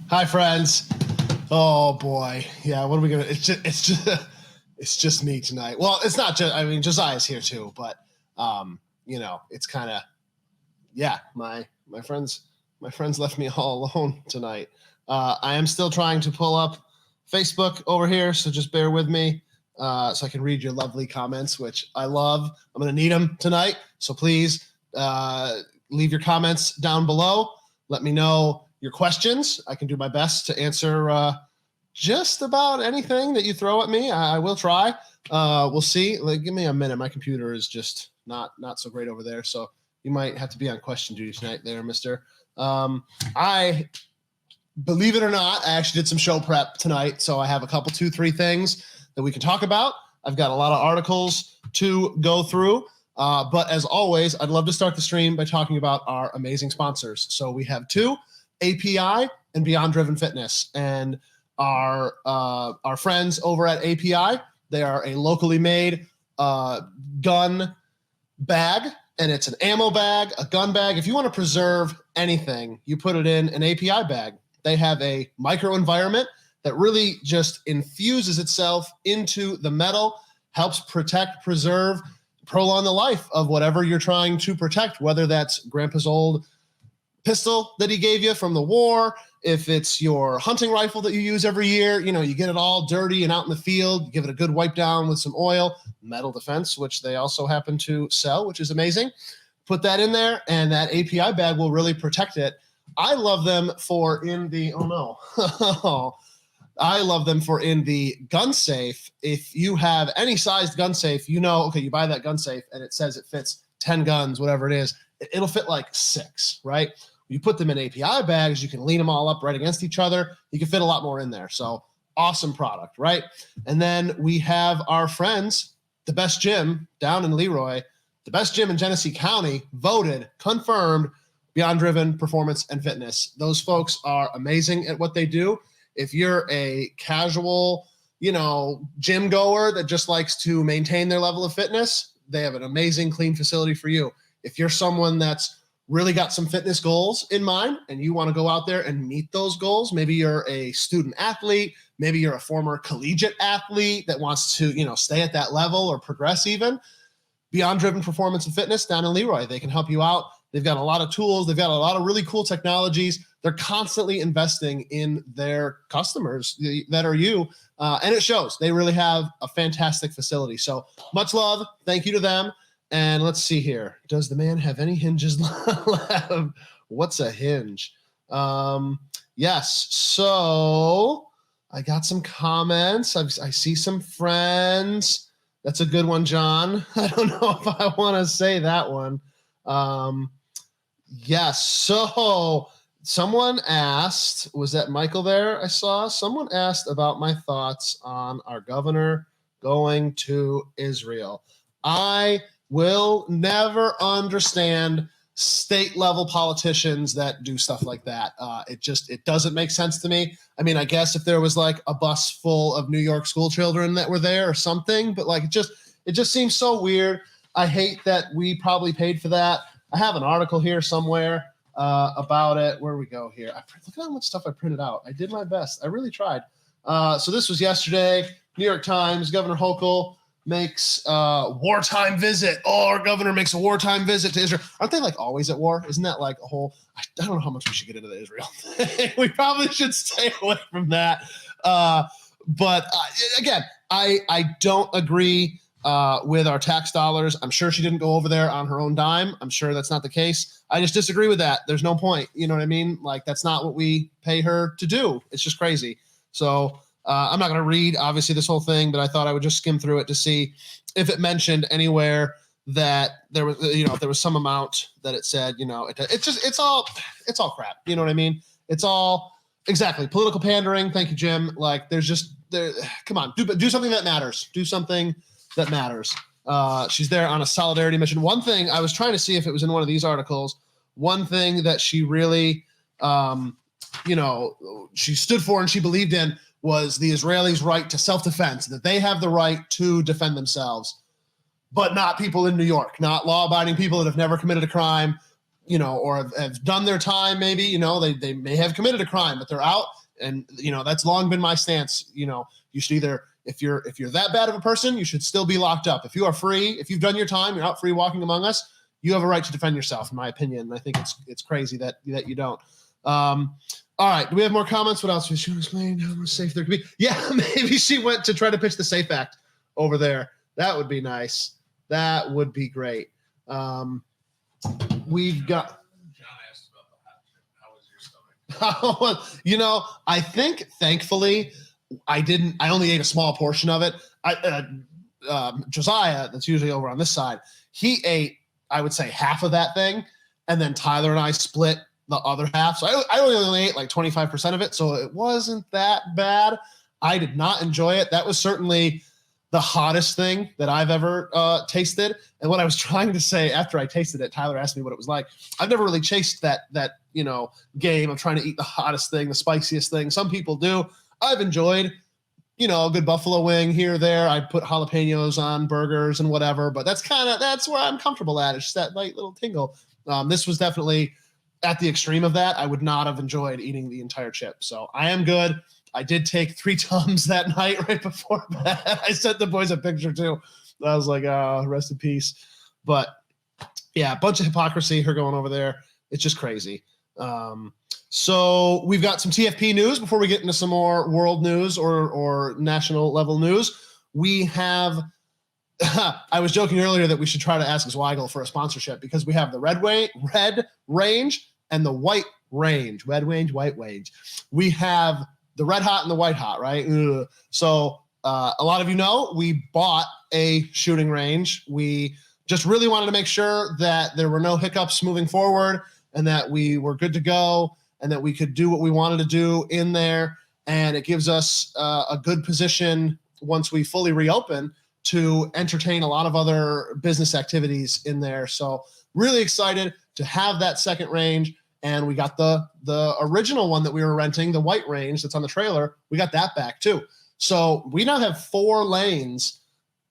Hi, friends. Oh boy, yeah. What are we gonna? It's just me tonight. Well, it's not just. I mean, Josiah's here too, but it's kind of, yeah. My friends left me all alone tonight. I am still trying to pull up Facebook over here, so just bear with me, so I can read your lovely comments, which I love. I'm gonna need them tonight, so please leave your comments down below. Let me know your questions. I can do my best to answer just about anything that you throw at me. I will try. We'll see. Give me a minute. My computer is just not so great over there, so you might have to be on question duty tonight there, mister. I, believe it or not, I actually did some show prep tonight, so I have a couple, 2-3 things that we can talk about. I've got a lot of articles to go through, but as always, I'd love to start the stream by talking about our amazing sponsors. So we have two, API and Beyond Driven Fitness, and our friends over at API. They are a locally made gun bag, and it's an ammo bag, a gun bag. If you want to preserve anything, you put it in an API bag. They have a microenvironment that really just infuses itself into the metal, helps protect, preserve, prolong the life of whatever you're trying to protect, whether that's grandpa's old pistol that he gave you from the war, if it's your hunting rifle that you use every year, you get it all dirty and out in the field, you give it a good wipe down with some oil, metal defense, which they also happen to sell, which is amazing. Put that in there, and that API bag will really protect it. I love them for in the gun safe. If you have any sized gun safe, you buy that gun safe and it says it fits 10 guns, whatever it is, it'll fit like 6, right? You put them in API bags, you can lean them all up right against each other. You can fit a lot more in there. So awesome product, right? And then we have our friends, the best gym down in Leroy, the best gym in Genesee County, voted, confirmed, Beyond Driven Performance and Fitness. Those folks are amazing at what they do. If you're a casual, gym goer that just likes to maintain their level of fitness, they have an amazing, clean facility for you. If you're someone that's really got some fitness goals in mind and you want to go out there and meet those goals, maybe you're a student athlete, maybe you're a former collegiate athlete that wants to, stay at that level or progress even, Beyond Driven Performance and Fitness down in Leroy, they can help you out. They've got a lot of tools. They've got a lot of really cool technologies. They're constantly investing in their customers that are you, and it shows. They really have a fantastic facility. So much love. Thank you to them. And let's see here. Does the man have any hinges left? What's a hinge? Yes. So I got some comments. I see some friends. That's a good one, John. I don't know if I want to say that one. Yes. So someone asked, was that Michael there? I saw someone asked about my thoughts on our governor going to Israel. I will never understand state level politicians that do stuff like that. It doesn't make sense to me. I mean, I guess if there was like a bus full of New York school children that were there or something, but like, it just seems so weird. I hate that we probably paid for that. I have an article here somewhere about it. Where we go here? Look at how much stuff I printed out. I did my best. I really tried. So this was yesterday. New York Times, Governor Hochul makes wartime visit. Oh, our governor makes a wartime visit to Israel. Aren't they like always at war? Isn't that like a whole, I don't know how much we should get into the Israel thing. We probably should stay away from that. But again, I don't agree with our tax dollars. I'm sure she didn't go over there on her own dime. I'm sure that's not the case. I just disagree with that. There's no point. You know what I mean? Like, that's not what we pay her to do. It's just crazy. So I'm not going to read, obviously, this whole thing, but I thought I would just skim through it to see if it mentioned anywhere that there was, if there was some amount that it said, it's all crap. You know what I mean? It's all exactly political pandering. Thank you, Jim. Like, come on, do something that matters. Do something that matters. She's there on a solidarity mission. One thing I was trying to see if it was in one of these articles, one thing that she really she stood for and she believed in was the Israelis' right to self-defense, that they have the right to defend themselves, but not people in New York, not law-abiding people that have never committed a crime, or have done their time maybe, they may have committed a crime, but they're out. And, that's long been my stance. You should either, if you're that bad of a person, you should still be locked up. If you are free, if you've done your time, you're out free walking among us, you have a right to defend yourself, in my opinion. And I think it's crazy that you don't. All right. Do we have more comments? What else? She explained how much safe there could be. Yeah, maybe she went to try to pitch the SAFE Act over there. That would be nice. That would be great. We've got. John asked about the hot chip. How was your stomach? I think, thankfully, I only ate a small portion of it. Josiah, that's usually over on this side, he ate, I would say, half of that thing. And then Tyler and I split the other half. So I only ate like 25% of it. So it wasn't that bad. I did not enjoy it. That was certainly the hottest thing that I've ever tasted. And what I was trying to say after I tasted it, Tyler asked me what it was like. I've never really chased that game of trying to eat the hottest thing, the spiciest thing. Some people do. I've enjoyed, a good buffalo wing here or there. I put jalapenos on burgers and whatever, but that's where I'm comfortable at. It's just that light little tingle. This was definitely at the extreme of that. I would not have enjoyed eating the entire chip. So I am good. I did take 3 Tums that night right before bed. I sent the boys a picture too. I was like, rest in peace. But yeah, a bunch of hypocrisy, her going over there. It's just crazy. So we've got some TFP news before we get into some more world news or national level news. We have, I was joking earlier that we should try to ask Zweigel for a sponsorship because we have the red range and the white range, red range, white range. We have the red hot and the white hot, right? Ugh. So a lot of we bought a shooting range. We just really wanted to make sure that there were no hiccups moving forward and that we were good to go and that we could do what we wanted to do in there. And it gives us a good position once we fully reopen to entertain a lot of other business activities in there. So really excited to have that second range. And we got the original one that we were renting, the white range that's on the trailer. We got that back too. So we now have 4 lanes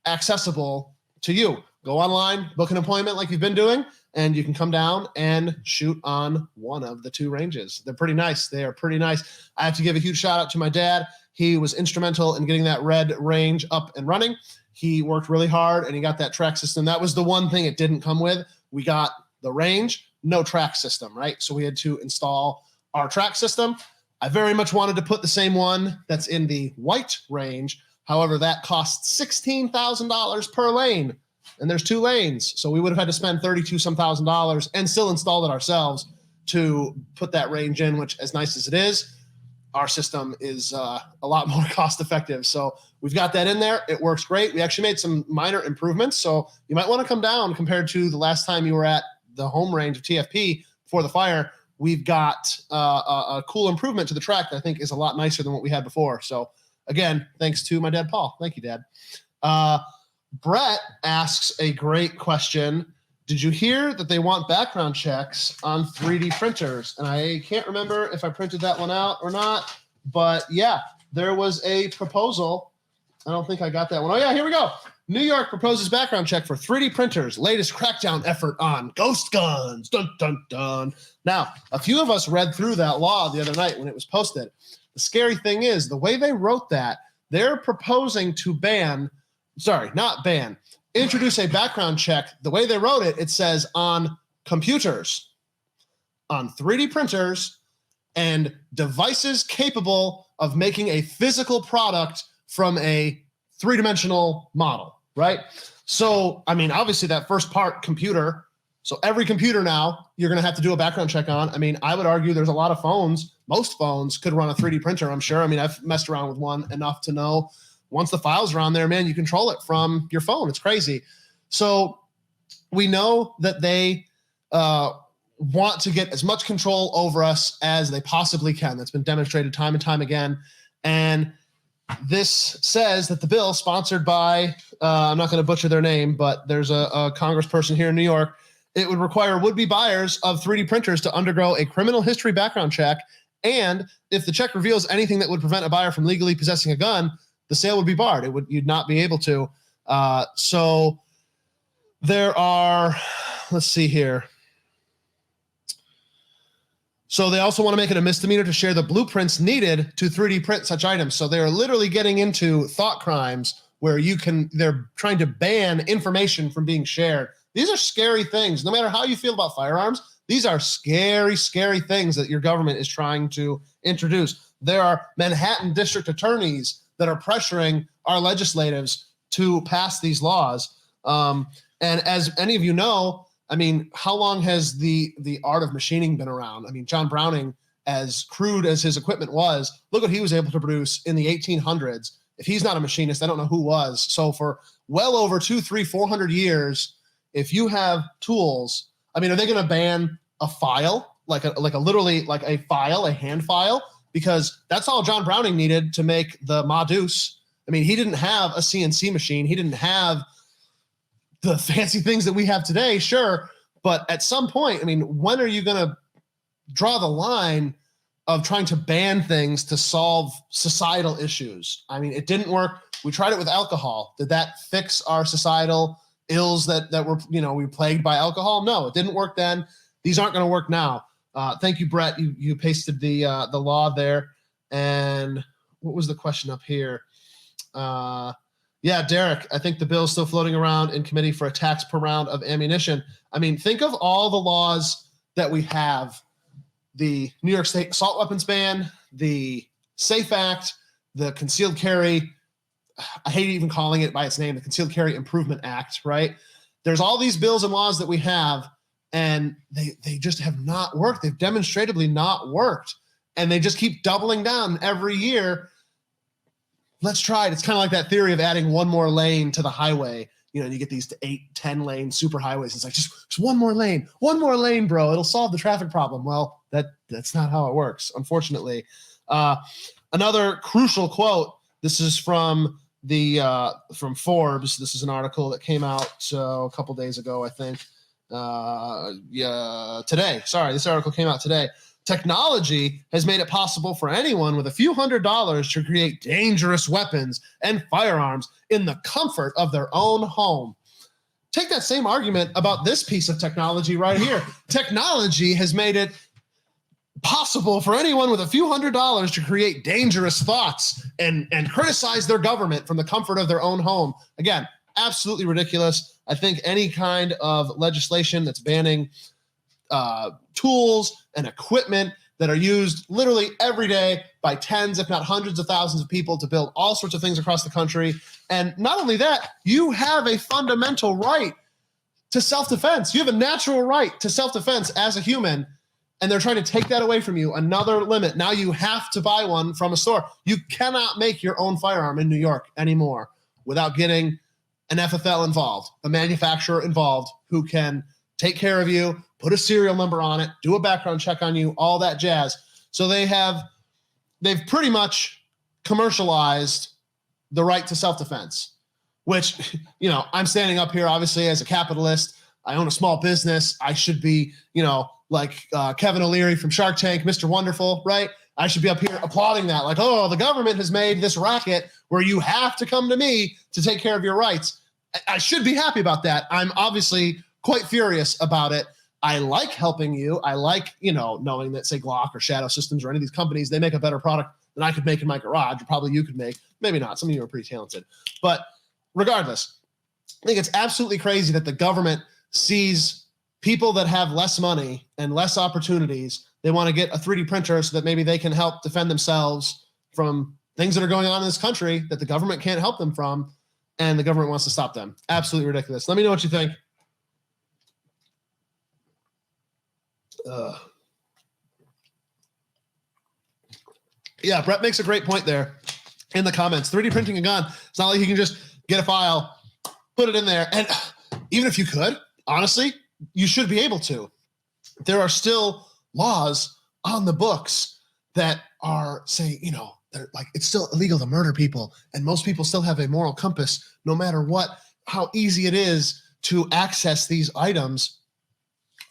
accessible to you. Go online, book an appointment like you've been doing, and you can come down and shoot on one of the 2 ranges. They're pretty nice. They are pretty nice. I have to give a huge shout out to my dad. He was instrumental in getting that red range up and running. He worked really hard and he got that track system. That was the one thing it didn't come with. We got the range, no track system, right? So we had to install our track system. I very much wanted to put the same one that's in the white range. However, that costs $16,000 per lane. And there's 2 lanes. So we would have had to spend $32,000 some and still install it ourselves to put that range in, which, as nice as it is, our system is a lot more cost effective. So we've got that in there. It works great. We actually made some minor improvements. So you might want to come down compared to the last time you were at the home range of TFP before the fire. We've got a cool improvement to the track that I think is a lot nicer than what we had before. So again, thanks to my dad, Paul. Thank you, Dad. Brett asks a great question. Did you hear that they want background checks on 3D printers? And I can't remember if I printed that one out or not, but yeah, there was a proposal. I don't think I got that one. Oh yeah, here we go. New York proposes background check for 3D printers, latest crackdown effort on ghost guns. Dun, dun, dun. Now, a few of us read through that law the other night when it was posted. The scary thing is the way they wrote that, they're proposing to introduce a background check. The way they wrote it, it says on computers, on 3D printers, and devices capable of making a physical product from a 3-dimensional model, right? So, I mean, obviously that first part, computer. So every computer now you're going to have to do a background check on. I mean, I would argue there's a lot of phones. Most phones could run a 3D printer, I'm sure. I mean, I've messed around with one enough to know once the files are on there, man, you control it from your phone. It's crazy. So we know that they want to get as much control over us as they possibly can. That's been demonstrated time and time again. And this says that the bill sponsored by, I'm not going to butcher their name, but there's a congressperson here in New York. It would require would-be buyers of 3D printers to undergo a criminal history background check And if the check reveals anything that would prevent a buyer from legally possessing a gun, the sale would be barred. You'd not be able to. So there are, let's see here. So they also want to make it a misdemeanor to share the blueprints needed to 3D print such items. So they're literally getting into thought crimes where they're trying to ban information from being shared. These are scary things. No matter how you feel about firearms, these are scary, scary things that your government is trying to introduce. There are Manhattan district attorneys that are pressuring our legislatives to pass these laws. And as any of you know, I mean, how long has the art of machining been around? I mean, John Browning, as crude as his equipment was, look what he was able to produce in the 1800s. If he's not a machinist, I don't know who was. So for well over 200, 300, 400 years, if you have tools, I mean, are they going to ban a file, like a file, a hand file? Because that's all John Browning needed to make the Ma Deuce. I mean, he didn't have a CNC machine. He didn't have the fancy things that we have today, sure. But at some point, I mean, when are you going to draw the line of trying to ban things to solve societal issues? I mean, it didn't work. We tried it with alcohol. Did that fix our societal ills that were, we were plagued by alcohol? No, it didn't work then. These aren't going to work now. Thank you, Brett. You pasted the law there. And what was the question up here? Yeah, Derek, I think the bill is still floating around in committee for a tax per round of ammunition. I mean, think of all the laws that we have. The New York State assault weapons ban, the SAFE Act, the concealed carry, I hate even calling it by its name, the Concealed Carry Improvement Act, right? There's all these bills and laws that we have, and they just have not worked. They've demonstratively not worked, and they just keep doubling down every year. Let's try it. It's kind of like that theory of adding one more lane to the highway. You get these 8-10 lane super highways. It's like, just one more lane, bro. It'll solve the traffic problem. Well, that's not how it works, unfortunately. Another crucial quote. This is from from Forbes. This is an article that came out a couple days ago, I think. Today. Sorry, this article came out today. Technology has made it possible for anyone with a few $100s to create dangerous weapons and firearms in the comfort of their own home. Take that same argument about this piece of technology right here. Technology has made it possible for anyone with a few $100s to create dangerous thoughts and criticize their government from the comfort of their own home. Again, absolutely ridiculous. I think any kind of legislation that's banning tools and equipment that are used literally every day by tens, if not hundreds of thousands of people to build all sorts of things across the country. And not only that, you have a fundamental right to self-defense. You have a natural right to self-defense as a human, and they're trying to take that away from you. Another limit. Now you have to buy one from a store. You cannot make your own firearm in New York anymore without getting an FFL involved, a manufacturer involved who can take care of you, put a serial number on it, do a background check on you, all that jazz. So they've pretty much commercialized the right to self-defense, which, I'm standing up here, obviously, as a capitalist. I own a small business. I should be, like Kevin O'Leary from Shark Tank, Mr. Wonderful, right? I should be up here applauding that. Like, oh, the government has made this racket where you have to come to me to take care of your rights. I should be happy about that. I'm obviously quite furious about it. I like helping you. I like, knowing that, say, Glock or Shadow Systems or any of these companies, they make a better product than I could make in my garage, or probably you could make. Maybe not. Some of you are pretty talented. But regardless, I think it's absolutely crazy that the government sees people that have less money and less opportunities. They want to get a 3D printer so that maybe they can help defend themselves from things that are going on in this country that the government can't help them from, and the government wants to stop them. Absolutely ridiculous. Let me know what you think. Yeah, Brett makes a great point there in the comments. 3D printing a gun, it's not like you can just get a file, put it in there. And even if you could, honestly, you should be able to. There are still laws on the books that are saying, they're like, it's still illegal to murder people. And most people still have a moral compass, no matter how easy it is to access these items.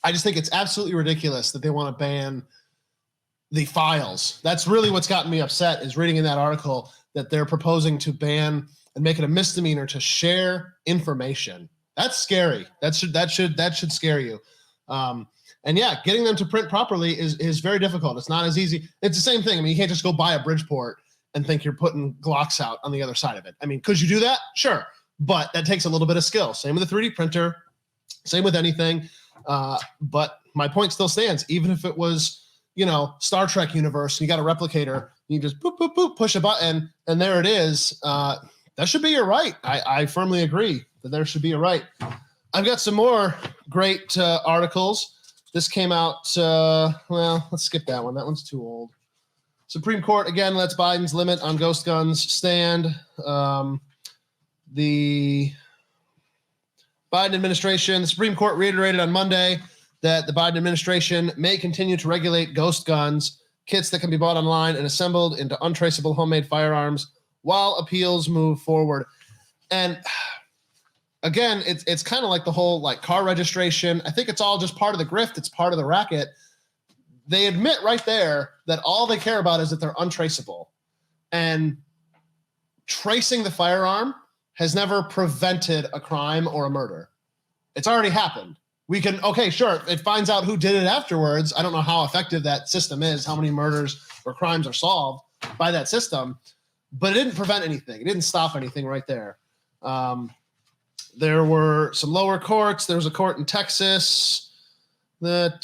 I just think it's absolutely ridiculous that they want to ban the files. That's really what's gotten me upset, is reading in that article that they're proposing to ban and make it a misdemeanor to share information. That's scary. That should scare you. And yeah, getting them to print properly is very difficult. It's not as easy. It's the same thing. I mean, you can't just go buy a Bridgeport and think you're putting Glocks out on the other side of it. I mean, could you do that? Sure. But that takes a little bit of skill. Same with the 3D printer, same with anything. But my point still stands. Even if it was, Star Trek universe, and you got a replicator, you just boop, boop, boop, push a button, and there it is. That should be your right. I firmly agree that there should be a right. I've got some more great articles. This came out, let's skip that one. That one's too old. Supreme Court, again, lets Biden's limit on ghost guns stand. The Biden administration, the Supreme Court reiterated on Monday that the Biden administration may continue to regulate ghost guns, kits that can be bought online and assembled into untraceable homemade firearms, while appeals move forward. And again, it's kind of like the whole car registration. I think it's all just part of the grift. It's part of the racket. They admit right there that all they care about is that they're untraceable. And tracing the firearm has never prevented a crime or a murder. It's already happened. We can, okay, sure, it finds out who did it afterwards. I don't know how effective that system is, how many murders or crimes are solved by that system, but it didn't prevent anything. It didn't stop anything right there. There were some lower courts. There was a court in Texas that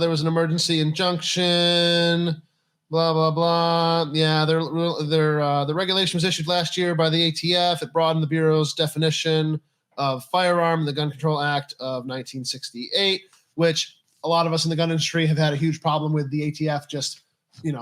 there was an emergency injunction, blah, blah, blah. Yeah, the regulation was issued last year by the ATF. It broadened the Bureau's definition of firearm, the Gun Control Act of 1968, which a lot of us in the gun industry have had a huge problem with the ATF just,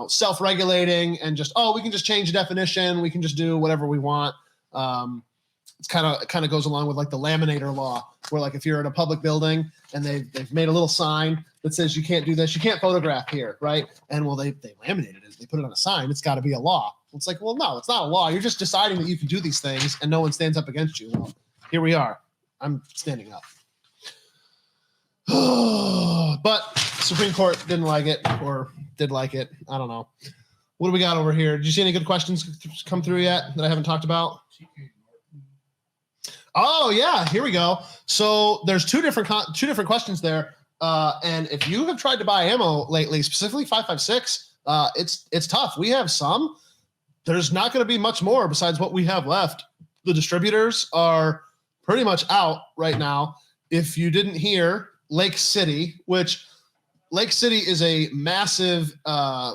self-regulating and just, we can just change the definition. We can just do whatever we want. It's kind of goes along with the laminator law, where if you're in a public building and they've made a little sign that says you can't do this, you can't photograph here, right? And they laminated it, they put it on a sign, it's got to be a law. It's no, it's not a law. You're just deciding that you can do these things and no one stands up against you. Well, here we are. I'm standing up. But Supreme Court didn't like it, or did like it. I don't know. What do we got over here? Did you see any good questions come through yet that I haven't talked about? Oh yeah, here we go. So there's two different questions there. And if you have tried to buy ammo lately, specifically 5.56, it's tough. We have some. There's not going to be much more besides what we have left. The distributors are pretty much out right now. If you didn't hear, Lake City, which Lake City is a massive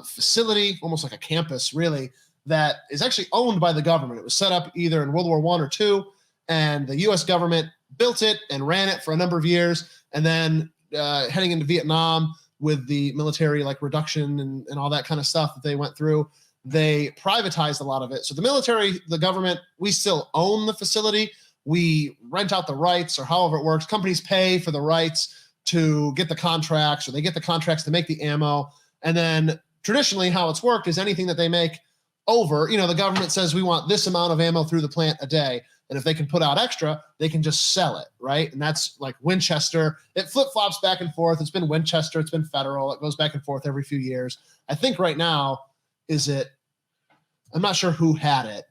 facility, almost like a campus, really, that is actually owned by the government. It was set up either in World War I or II, and the U.S. government built it and ran it for a number of years. And then heading into Vietnam with the military reduction and all that kind of stuff that they went through, they privatized a lot of it. So the military, the government, we still own the facility. We rent out the rights, or however it works. Companies pay for the rights to get the contracts, or they get the contracts to make the ammo. And then traditionally how it's worked is anything that they make over, the government says we want this amount of ammo through the plant a day. And if they can put out extra, they can just sell it, right? And that's like Winchester. It flip-flops back and forth. It's been Winchester. It's been Federal. It goes back and forth every few years. I think right now, I'm not sure who had it,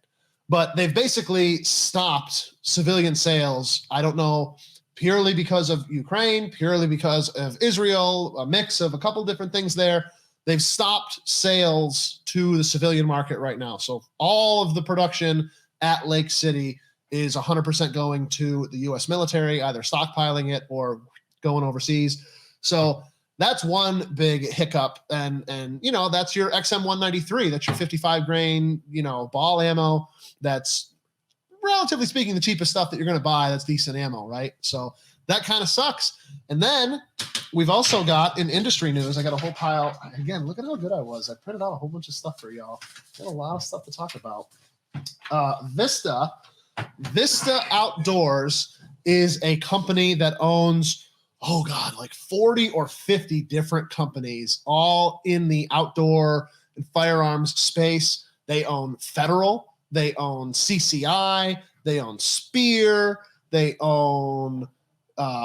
but they've basically stopped civilian sales. I don't know, purely because of Ukraine, purely because of Israel, a mix of a couple different things there. They've stopped sales to the civilian market right now. So all of the production at Lake City is 100% going to the U.S. military, either stockpiling it or going overseas. So that's one big hiccup. And that's your XM193. That's your 55 grain, ball ammo. That's, relatively speaking, the cheapest stuff that you're going to buy that's decent ammo, right? So that kind of sucks. And then we've also got in industry news, I got a whole pile. Again, look at how good I was. I printed out a whole bunch of stuff for y'all. Got a lot of stuff to talk about. Vista Outdoors is a company that owns, like 40 or 50 different companies, all in the outdoor and firearms space. They own Federal, they own CCI, they own Spear, they own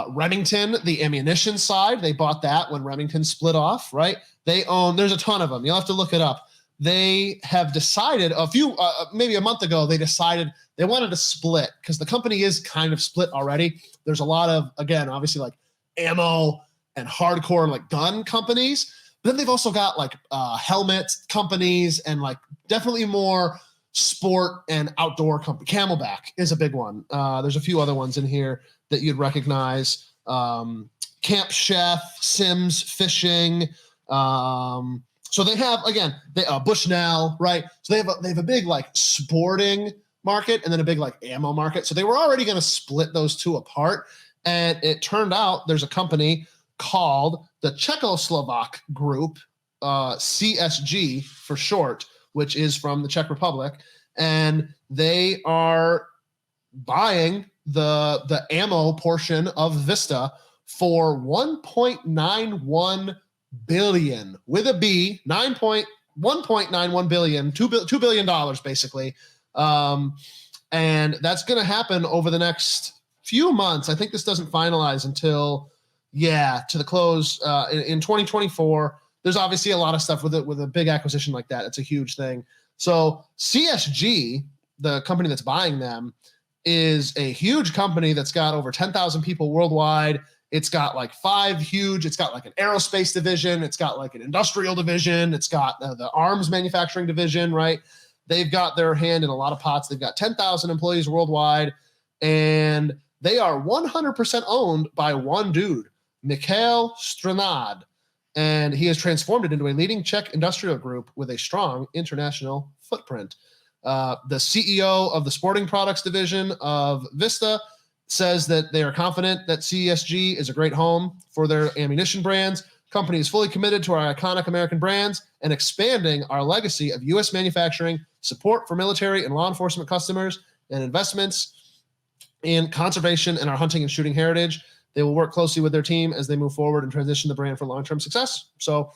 Remington, the ammunition side. They bought that when Remington split off, right? There's a ton of them. You'll have to look it up. They have decided maybe a month ago, they decided they wanted to split because the company is kind of split already. There's a lot of, again, obviously like ammo and hardcore like gun companies. But then they've also got like helmet companies and like definitely more sport and outdoor company. Camelback is a big one. There's a few other ones in here that you'd recognize. Camp Chef, Sims Fishing. So they have, again, Bushnell, right? So they have a big like sporting market and then a big like ammo market. So they were already going to split those two apart. And it turned out there's a company called the Czechoslovak Group, CSG for short, which is from the Czech Republic. And they are buying the ammo portion of Vista for $1.91 billion with a B, 1.91 billion, $2 billion basically. And that's going to happen over the next few months. I think this doesn't finalize until, to the close in 2024. There's obviously a lot of stuff with it, with a big acquisition like that. It's a huge thing. So CSG, the company that's buying them, is a huge company that's got over 10,000 people worldwide. It's got like it's got like an aerospace division. It's got like an industrial division. It's got the arms manufacturing division, right? They've got their hand in a lot of pots. They've got 10,000 employees worldwide, and they are 100% owned by one dude, Mikhail Stranad, and he has transformed it into a leading Czech industrial group with a strong international footprint. The CEO of the sporting products division of Vista says that they are confident that CSG is a great home for their ammunition brands. Company is fully committed to our iconic American brands and expanding our legacy of U.S. manufacturing, support for military and law enforcement customers, and investments in conservation and our hunting and shooting heritage. They will work closely with their team as they move forward and transition the brand for long-term success. So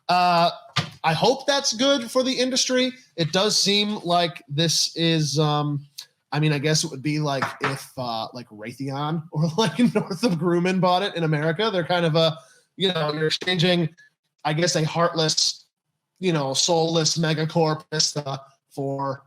I hope that's good for the industry. It does seem like this is, I guess it would be like if like Raytheon or like Northrop Grumman bought it in America. They're kind of you're exchanging, I guess, a heartless, soulless megacorp for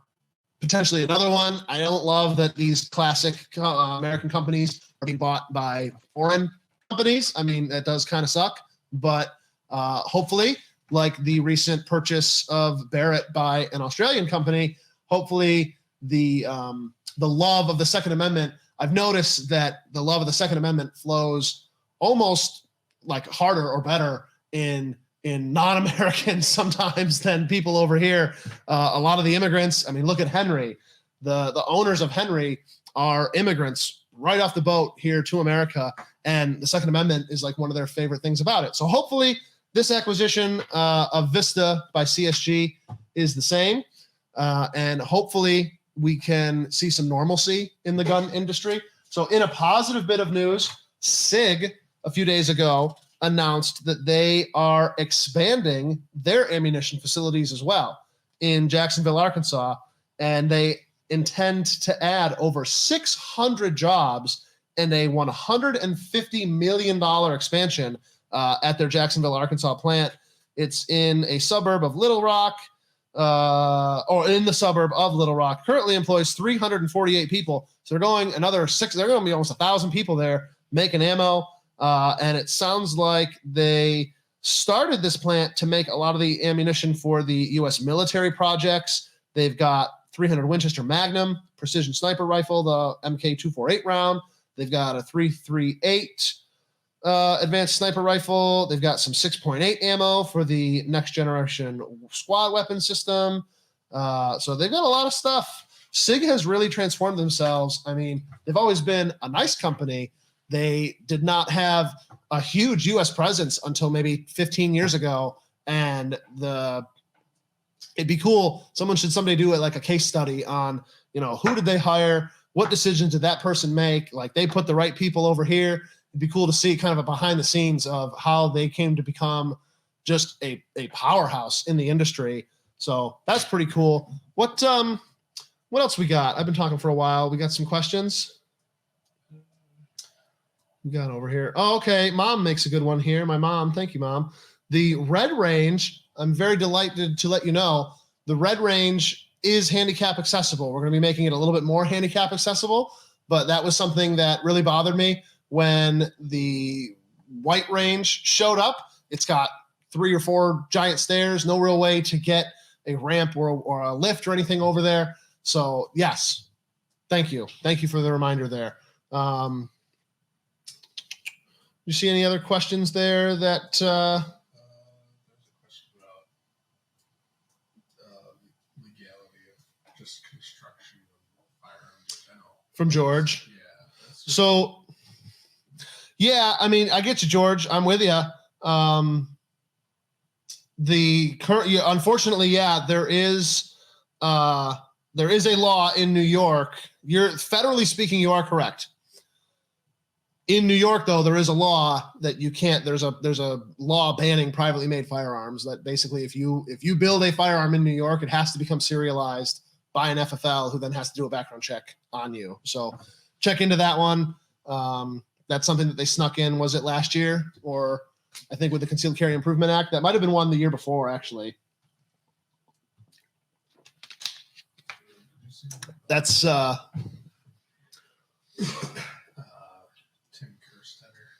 potentially another one. I don't love that these classic American companies are being bought by foreign companies. I mean, that does kind of suck, but hopefully, like the recent purchase of Barrett by an Australian company, hopefully the love of the Second Amendment. I've noticed that the love of the Second Amendment flows almost like harder or better in non-Americans sometimes than people over here. A lot of the immigrants, look at Henry. The owners of Henry are immigrants right off the boat here to America, and the Second Amendment is like one of their favorite things about it. So hopefully this acquisition of Vista by CSG is the same, and hopefully we can see some normalcy in the gun industry. So in a positive bit of news, SIG a few days ago announced that they are expanding their ammunition facilities as well in Jacksonville, Arkansas, and they intend to add over 600 jobs and a $150 million expansion at their Jacksonville, Arkansas plant. It's in a suburb of Little Rock, or in the suburb of Little Rock. Currently employs 348 people. So they're going another six. They're going to be almost 1,000 people there making ammo. And it sounds like they started this plant to make a lot of the ammunition for the U.S. military projects. They've got 300 Winchester Magnum precision sniper rifle, the MK248 round. They've got a 338 advanced sniper rifle. They've got some 6.8 ammo for the next generation squad weapon system. So they've got a lot of stuff. SIG has really transformed themselves. They've always been a nice company. They did not have a huge U.S. presence until maybe 15 years ago. And it'd be cool. Someone should someday do it like a case study on, who did they hire? What decisions did that person make? Like they put the right people over here. It'd be cool to see kind of a behind the scenes of how they came to become just a powerhouse in the industry. So that's pretty cool. What else we got? I've been talking for a while. We got some questions. We got over here. Oh, okay. Mom makes a good one here. My mom. Thank you, Mom. The Red Range, I'm very delighted to let you know, the Red Range is handicap accessible. We're going to be making it a little bit more handicap accessible, but that was something that really bothered me when the White Range showed up. It's got 3 or 4 giant stairs, no real way to get a ramp or a lift or anything over there. So yes, thank you. Thank you for the reminder there. You see any other questions there that There's a question about legality of just construction of firearms in general. from George? Yeah. So, yeah, I mean, I get you, George. I'm with you. The current, unfortunately, yeah, there is a law in New York. You're federally speaking, you are correct. In New York, though, there is a law that you can't. There's a law banning privately made firearms. That basically, if you build a firearm in New York, it has to become serialized by an FFL, who then has to do a background check on you. So, check into that one. That's something that they snuck in. Was it last year, or I think with the Concealed Carry Improvement Act? That might have been one the year before, actually. That's Tim Kerstetter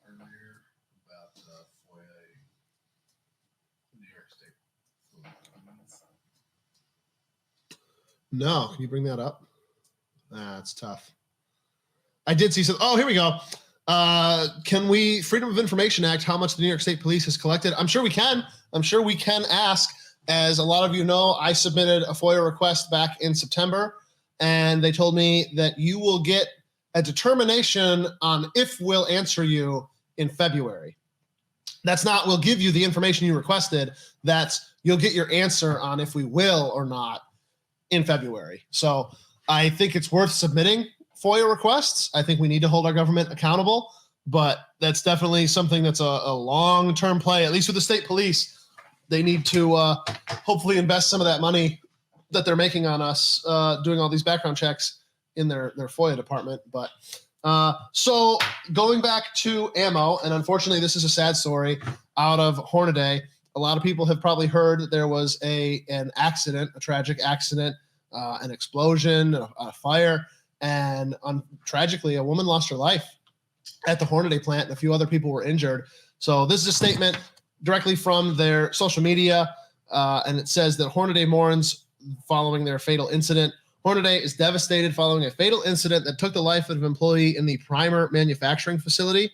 earlier about FOIA New York State. no. Can you bring that up? That's tough. I did see some. Oh, here we go. Can we Freedom of Information Act? How much the New York State Police has collected? I'm sure we can. I'm sure we can ask. As a lot of you know, I submitted a FOIA request back in September, and they told me that you will get a determination on if we'll answer you in February. That's not we'll give you the information you requested. That's you'll get your answer on if we will or not in February. So I think it's worth submitting FOIA requests. I think we need to hold our government accountable, but that's definitely something that's a long-term play, at least with the state police. They need to hopefully invest some of that money that they're making on us doing all these background checks in their FOIA department. But so going back to ammo, and unfortunately this is a sad story out of Hornady. A lot of people have probably heard that there was an accident, a tragic accident, an explosion, a fire, and tragically a woman lost her life at the Hornady plant, and a few other people were injured. So this is a statement directly from their social media, and it says that Hornady mourns following their fatal incident. Hornady is devastated following a fatal incident that took the life of an employee in the Primer manufacturing facility.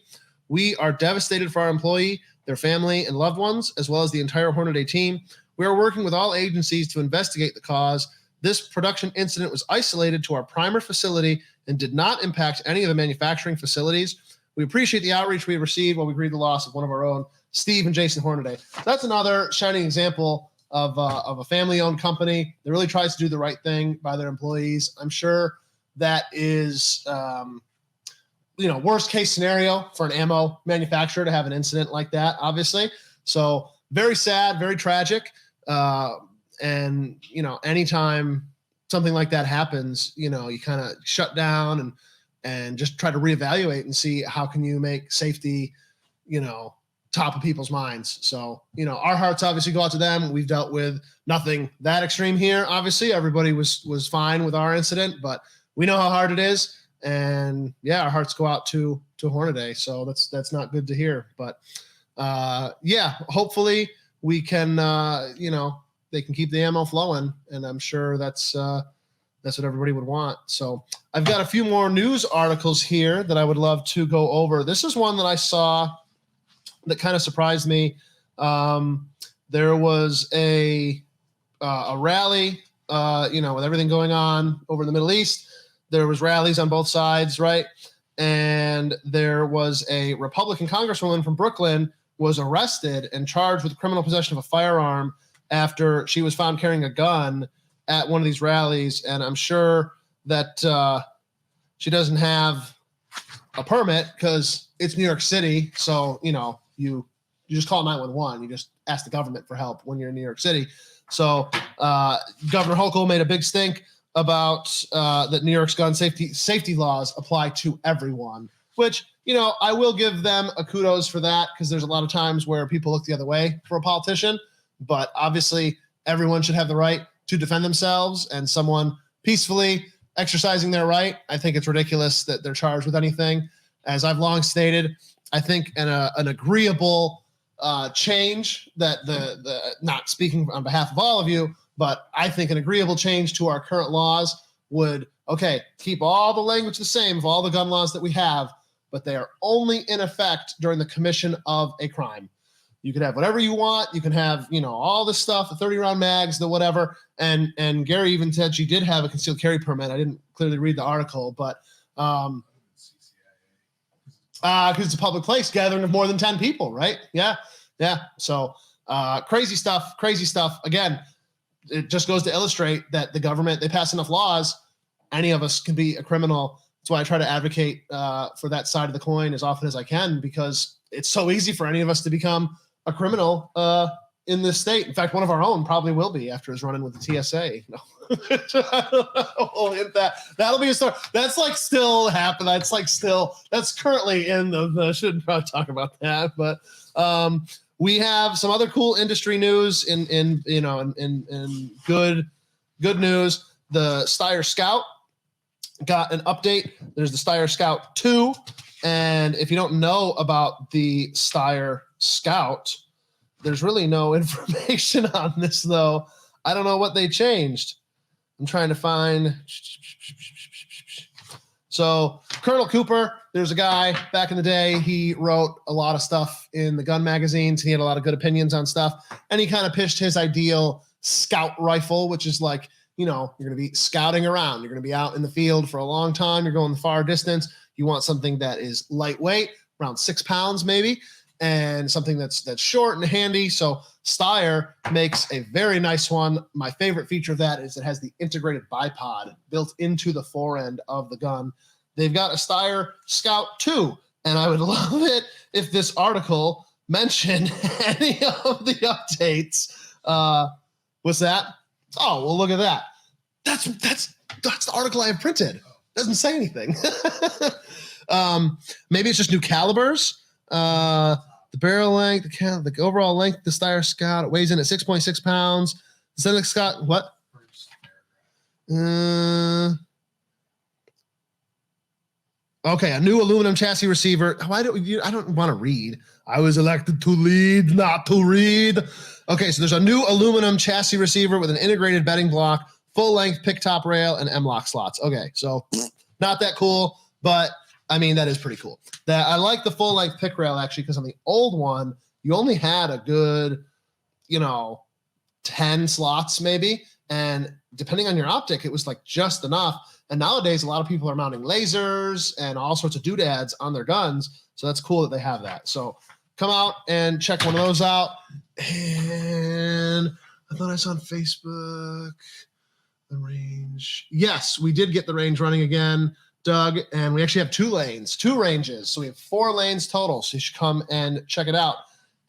We are devastated for our employee, their family, and loved ones, as well as the entire Hornady team. We are working with all agencies to investigate the cause. This production incident was isolated to our Primer facility and did not impact any of the manufacturing facilities. We appreciate the outreach we have received while we grieve the loss of one of our own, Steve and Jason Hornady. That's another shining example of a family-owned company that really tries to do the right thing by their employees. I'm sure that is, worst case scenario for an ammo manufacturer to have an incident like that, obviously. So very sad, very tragic. And, anytime something like that happens, you kind of shut down and just try to reevaluate and see how can you make safety, top of people's minds. So, our hearts obviously go out to them. We've dealt with nothing that extreme here. Obviously, everybody was fine with our incident, but we know how hard it is. And yeah, our hearts go out to Hornady. So that's not good to hear. But hopefully we can, they can keep the ammo flowing. And I'm sure that's what everybody would want. So I've got a few more news articles here that I would love to go over. This is one that I saw that kind of surprised me. There was a rally, with everything going on over in the Middle East. There was rallies on both sides, right? And there was a Republican congresswoman from Brooklyn was arrested and charged with criminal possession of a firearm after she was found carrying a gun at one of these rallies. And I'm sure that she doesn't have a permit because it's New York City. So, you just call 911. You just ask the government for help when you're in New York City. So Governor Hochul made a big stink about that New York's gun safety laws apply to everyone, which I will give them a kudos for that because there's a lot of times where people look the other way for a politician. But obviously, everyone should have the right to defend themselves, and someone peacefully exercising their right, I think it's ridiculous that they're charged with anything. As I've long stated, I think an agreeable change that the not speaking on behalf of all of you, but I think an agreeable change to our current laws would, keep all the language the same of all the gun laws that we have, but they are only in effect during the commission of a crime. You can have whatever you want. You can have, all this stuff, the 30-round mags, the whatever. And Gary even said she did have a concealed carry permit. I didn't clearly read the article, but because it's a public place gathering of more than 10 people, right? Yeah. So crazy stuff. Again, it just goes to illustrate that the government, they pass enough laws, any of us can be a criminal. That's why I try to advocate for that side of the coin as often as I can, because it's so easy for any of us to become a criminal in this state. In fact, one of our own probably will be after his run-in with the TSA. We'll hit that. That'll be a story. That's still happening. That's currently in the shouldn't probably talk about that, but we have some other cool industry news in good news. The Steyr Scout got an update. There's the Steyr Scout 2. And if you don't know about the Steyr Scout, there's really no information on this, though. I don't know what they changed. I'm trying to find. So Colonel Cooper, there's a guy back in the day. He wrote a lot of stuff in the gun magazines. He had a lot of good opinions on stuff. And he kind of pitched his ideal scout rifle, which is like, you're going to be scouting around. You're going to be out in the field for a long time. You're going the far distance. You want something that is lightweight, around 6 pounds maybe, and something that's short and handy. So Steyr makes a very nice one. My favorite feature of that is it has the integrated bipod built into the forend of the gun. They've got a Steyr Scout 2, and I would love it if this article mentioned any of the updates. What's that? Oh, well, look at that. That's the article I have printed. Doesn't say anything. Maybe it's just new calibers. The barrel length, the overall length of the Steyr Scout, it weighs in at 6.6 pounds. The Steyr Scout, what? Okay, a new aluminum chassis receiver. I don't want to read. I was elected to lead, not to read. Okay, so there's a new aluminum chassis receiver with an integrated bedding block, full-length pick top rail, and M-lock slots. Okay, so not that cool, but I mean, that is pretty cool. I like the full-length pick rail, actually, because on the old one, you only had a good, 10 slots maybe, and depending on your optic, it was just enough. And nowadays, a lot of people are mounting lasers and all sorts of doodads on their guns, so that's cool that they have that. So come out and check one of those out. And I thought I saw on Facebook the range. Yes, we did get the range running again, Doug, and we actually have two ranges. So we have 4 lanes total. So you should come and check it out.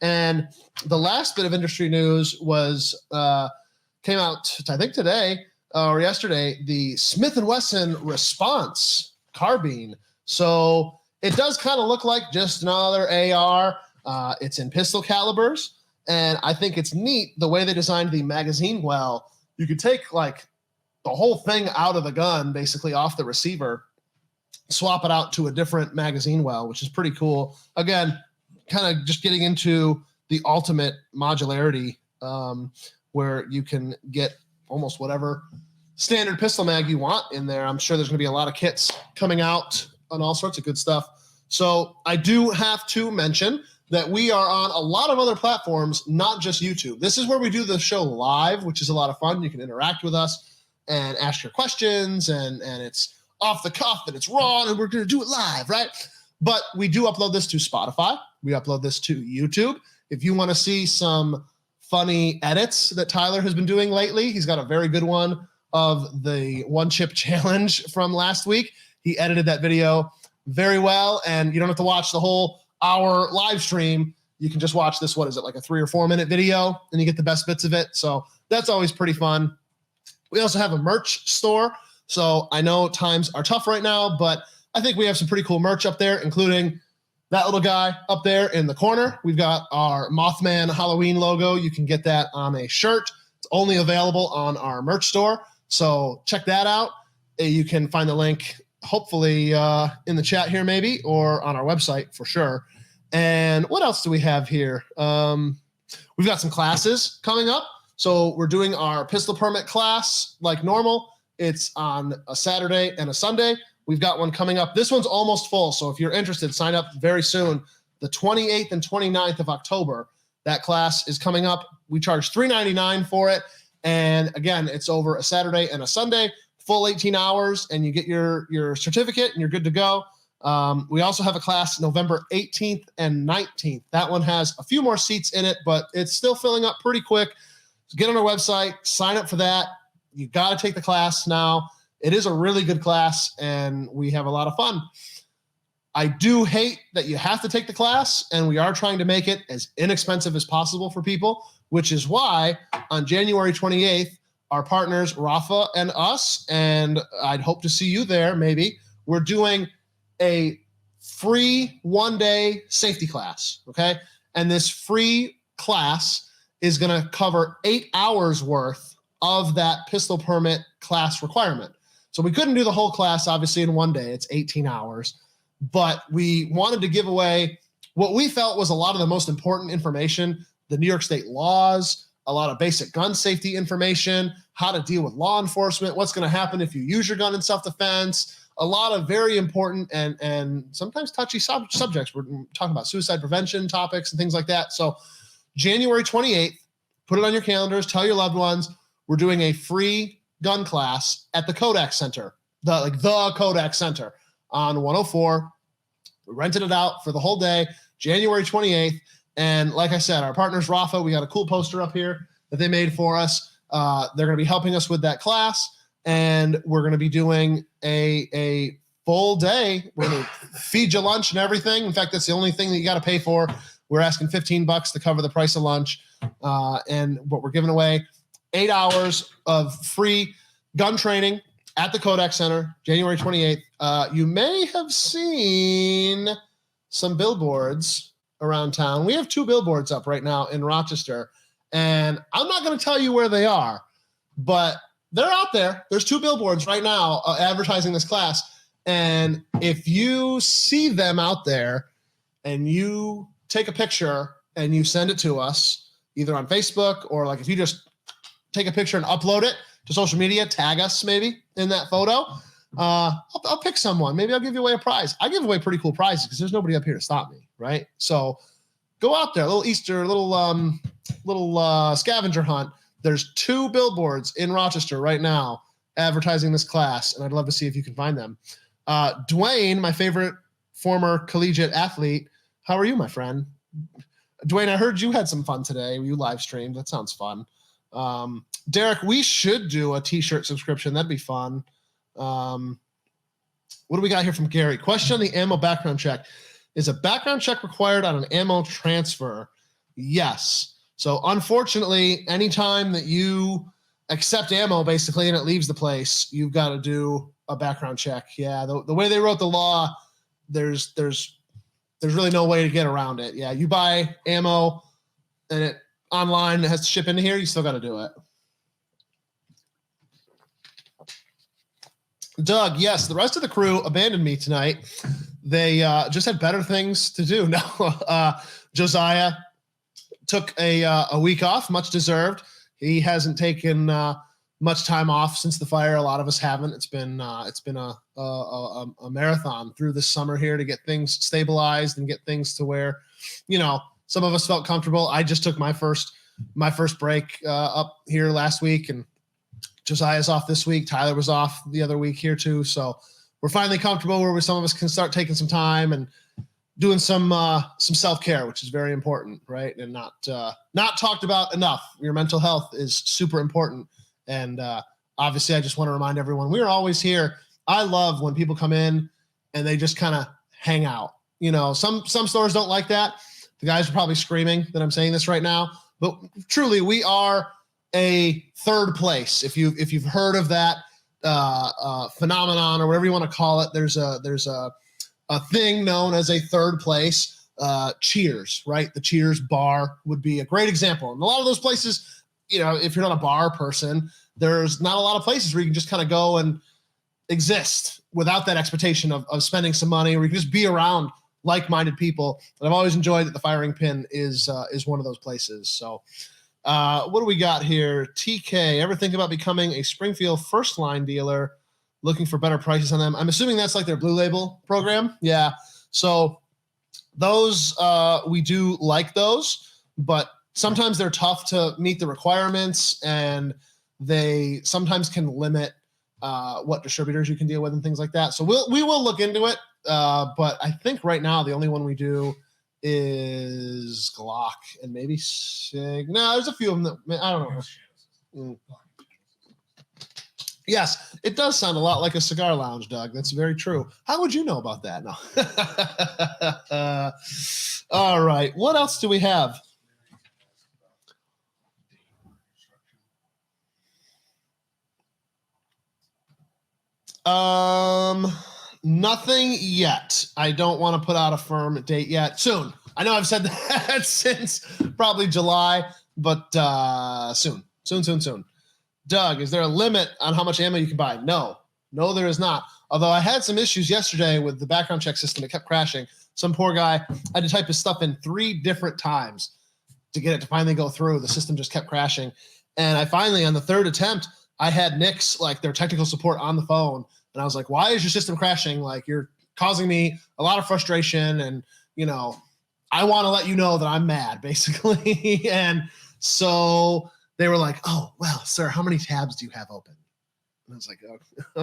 And the last bit of industry news was came out, I think today or yesterday, the Smith & Wesson Response carbine. So it does kind of look like just another AR. It's in pistol calibers. And I think it's neat the way they designed the magazine well. You could take the whole thing out of the gun, basically off the receiver, swap it out to a different magazine well, which is pretty cool. Again, kind of just getting into the ultimate modularity where you can get almost whatever standard pistol mag you want in there. I'm sure there's going to be a lot of kits coming out on all sorts of good stuff. So I do have to mention that we are on a lot of other platforms, not just YouTube. This is where we do the show live, which is a lot of fun. You can interact with us and ask your questions, and it's off the cuff and it's raw, and we're going to do it live, right? But we do upload this to Spotify. We upload this to YouTube. If you want to see some funny edits that Tyler has been doing lately, he's got a very good one of the one chip challenge from last week. He edited that video very well, and you don't have to watch the whole hour live stream. You can just watch this, what is it, like a 3 or 4 minute video, and you get the best bits of it. So that's always pretty fun. We also have a merch store. So I know times are tough right now, but I think we have some pretty cool merch up there, including that little guy up there in the corner. We've got our Mothman Halloween logo. You can get that on a shirt. It's only available on our merch store. So check that out. You can find the link hopefully in the chat here maybe, or on our website for sure. And what else do we have here? We've got some classes coming up. So we're doing our pistol permit class like normal. It's on a Saturday and a Sunday. We've got one coming up. This one's almost full. So if you're interested, sign up very soon. The 28th and 29th of October, that class is coming up. We charge $3.99 for it. And again, it's over a Saturday and a Sunday, full 18 hours, and you get your certificate and you're good to go. We also have a class November 18th and 19th. That one has a few more seats in it, but it's still filling up pretty quick. So get on our website, sign up for that. You got to take the class now. It is a really good class, and we have a lot of fun. I do hate that you have to take the class, and we are trying to make it as inexpensive as possible for people, which is why on January 28th, our partners, Rafa and us, and I'd hope to see you there maybe, we're doing a free one-day safety class, okay? And this free class is going to cover 8 hours worth of that pistol permit class requirement. So we couldn't do the whole class, obviously, in one day. It's 18 hours. But we wanted to give away what we felt was a lot of the most important information, the New York State laws, a lot of basic gun safety information, how to deal with law enforcement, what's going to happen if you use your gun in self-defense, a lot of very important and sometimes touchy subjects. We're talking about suicide prevention topics and things like that. So January 28th, put it on your calendars, tell your loved ones, we're doing a free gun class at the Kodak Center, the Kodak Center on 104. We rented it out for the whole day, January 28th. And like I said, our partners, Rafa, we got a cool poster up here that they made for us. They're going to be helping us with that class. And we're going to be doing a full day. We're going to feed you lunch and everything. In fact, that's the only thing that you got to pay for. We're asking $15 to cover the price of lunch. And what we're giving away, 8 hours of free gun training at the Kodak Center, January 28th. You may have seen some billboards around town. We have 2 billboards up right now in Rochester, and I'm not going to tell you where they are, but they're out there. There's 2 billboards right now advertising this class, and if you see them out there and you take a picture and you send it to us, either on Facebook or like if you just take a picture and upload it to social media, tag us maybe in that photo, I'll pick someone. Maybe I'll give you away a prize. I give away pretty cool prizes because there's nobody up here to stop me, right? So go out there, little scavenger hunt. There's 2 billboards in Rochester right now advertising this class, and I'd love to see if you can find them. Dwayne, my favorite former collegiate athlete, how are you, my friend? Dwayne, I heard you had some fun today. You live streamed. That sounds fun. Derek, we should do a t-shirt subscription. That'd be fun. What do we got here from Gary? Question on the ammo background check. Is a background check required on an ammo transfer? Yes. So unfortunately, anytime that you accept ammo basically and it leaves the place, you've got to do a background check. Yeah, the way they wrote the law, there's really no way to get around it. Yeah, you buy ammo and it online, it has to ship into here, you still got to do it. Doug, yes, the rest of the crew abandoned me tonight. They just had better things to do. No, Josiah took a week off, much deserved. He hasn't taken much time off since the fire. A lot of us haven't. It's been a marathon through this summer here to get things stabilized and get things to where, some of us felt comfortable. I just took my first break up here last week, and Josiah's off this week. Tyler was off the other week here too. So we're finally comfortable where some of us can start taking some time and doing some self-care, which is very important, right? And not talked about enough. Your mental health is super important. And obviously I just want to remind everyone, we're always here. I love when people come in and they just kind of hang out. Some stores don't like that. The guys are probably screaming that I'm saying this right now, but truly we are a third place. If you've heard of that, phenomenon or whatever you want to call it. There's a thing known as a third place. Cheers, right? The Cheers bar would be a great example. And a lot of those places, if you're not a bar person, there's not a lot of places where you can just kind of go and exist without that expectation of spending some money, or you can just be around like-minded people. And I've always enjoyed that the Firing Pin is one of those places. So what do we got here? TK, ever think about becoming a Springfield first line dealer, looking for better prices on them? I'm assuming that's like their Blue Label program. Yeah. So those, we do like those, but sometimes they're tough to meet the requirements, and they sometimes can limit what distributors you can deal with and things like that. So we will look into it. But I think right now the only one we do is Glock and maybe Sig. No, there's a few of them that I don't know. Yes, it does sound a lot like a cigar lounge, Doug. That's very true. How would you know about that? No. All right. What else do we have? Nothing yet. I don't want to put out a firm date yet. Soon. I know I've said that since probably July, but soon. Doug, is there a limit on how much ammo you can buy? No, there is not. Although I had some issues yesterday with the background check system. It kept crashing. Some poor guy had to type his stuff in 3 different times to get it to finally go through. The system just kept crashing. And I finally, on the 3rd attempt, I had Nick's, like their technical support on the phone. And I was like, why is your system crashing? Like, you're causing me a lot of frustration. And, I want to let you know that I'm mad, basically. And so they were like, oh, well, sir, how many tabs do you have open? And I was like, oh,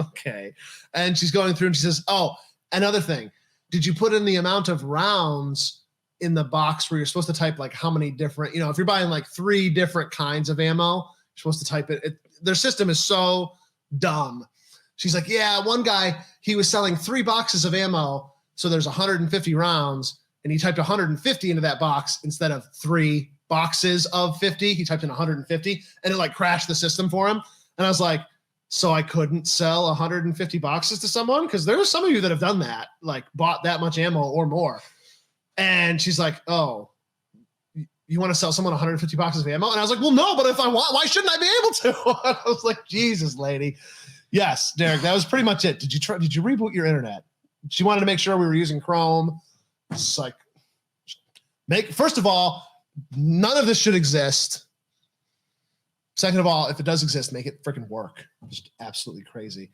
okay. And she's going through and she says, oh, another thing. Did you put in the amount of rounds in the box where you're supposed to type like how many different, if you're buying like 3 different kinds of ammo, you're supposed to type it. Their system is so dumb. She's like, yeah, one guy, he was selling 3 boxes of ammo. So there's 150 rounds, and he typed 150 into that box instead of 3 boxes of 50. He typed in 150, and it like crashed the system for him. And I was like, so I couldn't sell 150 boxes to someone? Because there's some of you that have done that, like bought that much ammo or more. And she's like, oh, you want to sell someone 150 boxes of ammo? And I was like, well, no, but if I want, why shouldn't I be able to? I was like, Jesus, lady. Yes, Derek, that was pretty much it. Did you reboot your internet? She wanted to make sure we were using Chrome. It's like, first of all, none of this should exist. Second of all, if it does exist, make it freaking work. Just absolutely crazy.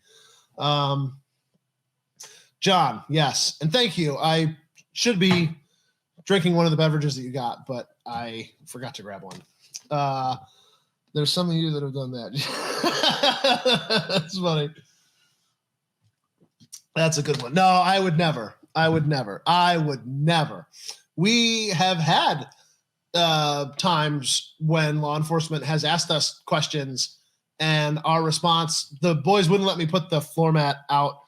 John, yes. And thank you. I should be drinking one of the beverages that you got, but I forgot to grab one. There's some of you that have done that. That's funny. That's a good one. No, I would never. We have had times when law enforcement has asked us questions, and our response, the boys wouldn't let me put the floor mat out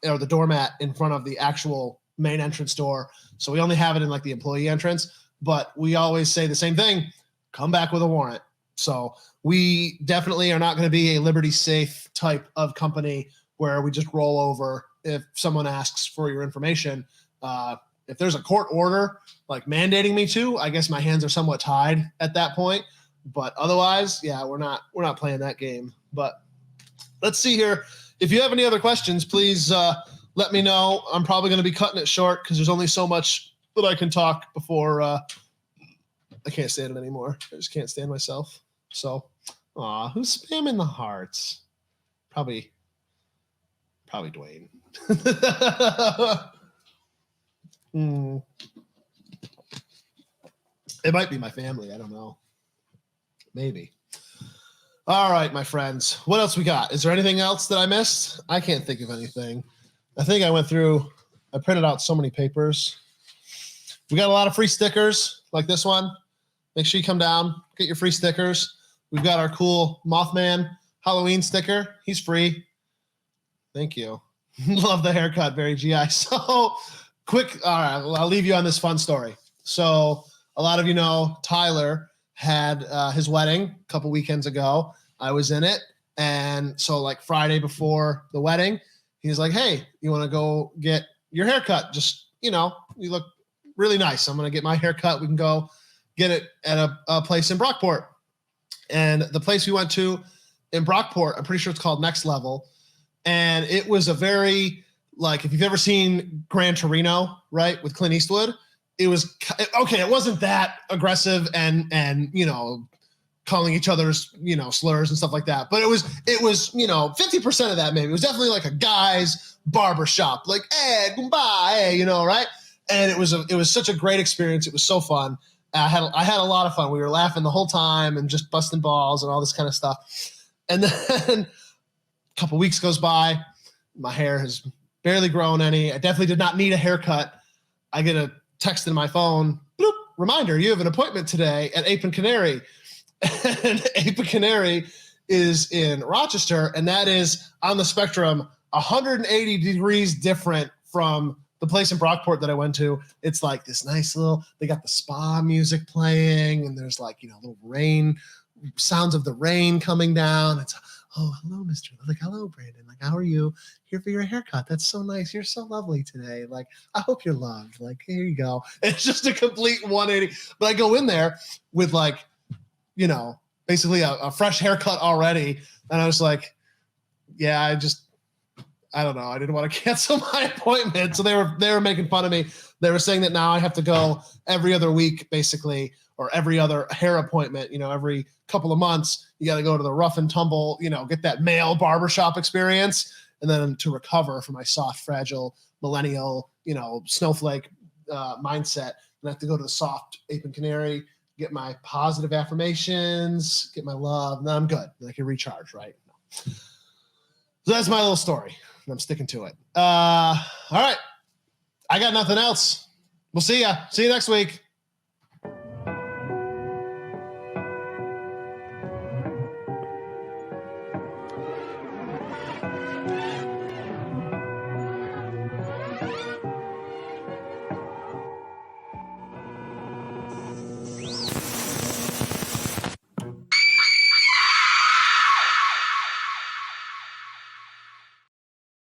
or the doormat in front of the actual main entrance door. So we only have it in like the employee entrance, but we always say the same thing, come back with a warrant. So we definitely are not going to be a Liberty Safe type of company where we just roll over if someone asks for your information. If there's a court order like mandating me to, I guess my hands are somewhat tied at that point. But otherwise, yeah, we're not playing that game. But let's see here. If you have any other questions, please let me know. I'm probably going to be cutting it short because there's only so much that I can talk before I can't stand it anymore. I just can't stand myself. So, who's spamming the hearts? Probably Dwayne. It might be my family. I don't know. Maybe. All right, my friends. What else we got? Is there anything else that I missed? I can't think of anything. I think I printed out so many papers. We got a lot of free stickers like this one. Make sure you come down, get your free stickers. We've got our cool Mothman Halloween sticker. He's free. Thank you. Love the haircut, Barry GI. So quick, all right, I'll leave you on this fun story. So a lot of you know Tyler had his wedding a couple weekends ago. I was in it, And so like Friday before the wedding, he's like, hey, you want to go get your haircut? Just, you look really nice. I'm going to get my haircut. We can go get it at a place in Brockport. And the place we went to in Brockport, I'm pretty sure it's called Next Level. And it was a very, like, if you've ever seen Gran Torino, right, with Clint Eastwood, it was, okay, it wasn't that aggressive and calling each other's, slurs and stuff like that. But it was, 50% of that maybe. It was definitely like a guy's barbershop, like, hey, goodbye, hey, right? And it was such a great experience. It was so fun. I had a lot of fun. We were laughing the whole time and just busting balls and all this kind of stuff. And then a couple weeks goes by. My hair has barely grown any. I definitely did not need a haircut. I get a text in my phone, bloop, reminder, you have an appointment today at Ape and Canary. And Ape and Canary is in Rochester, and that is on the spectrum 180 degrees different from the place in Brockport that I went to. It's like this nice little, they got the spa music playing, and there's like, little rain, sounds of the rain coming down. It's, oh, hello, Mr. Like, hello, Brandon. Like, how are you? Here for your haircut. That's so nice. You're so lovely today. Like, I hope you're loved. Like, here you go. It's just a complete 180. But I go in there with like, basically a fresh haircut already. And I was like, yeah, I don't know. I didn't want to cancel my appointment. So they were making fun of me. They were saying that now I have to go every other week, basically, or every other hair appointment, every couple of months, you got to go to the rough and tumble, get that male barbershop experience. And then to recover from my soft, fragile, millennial, snowflake mindset, and I have to go to the soft Ape and Canary, get my positive affirmations, get my love, and then I'm good. And I can recharge, right? So that's my little story, and I'm sticking to it. All right. I got nothing else. We'll see ya. See you next week.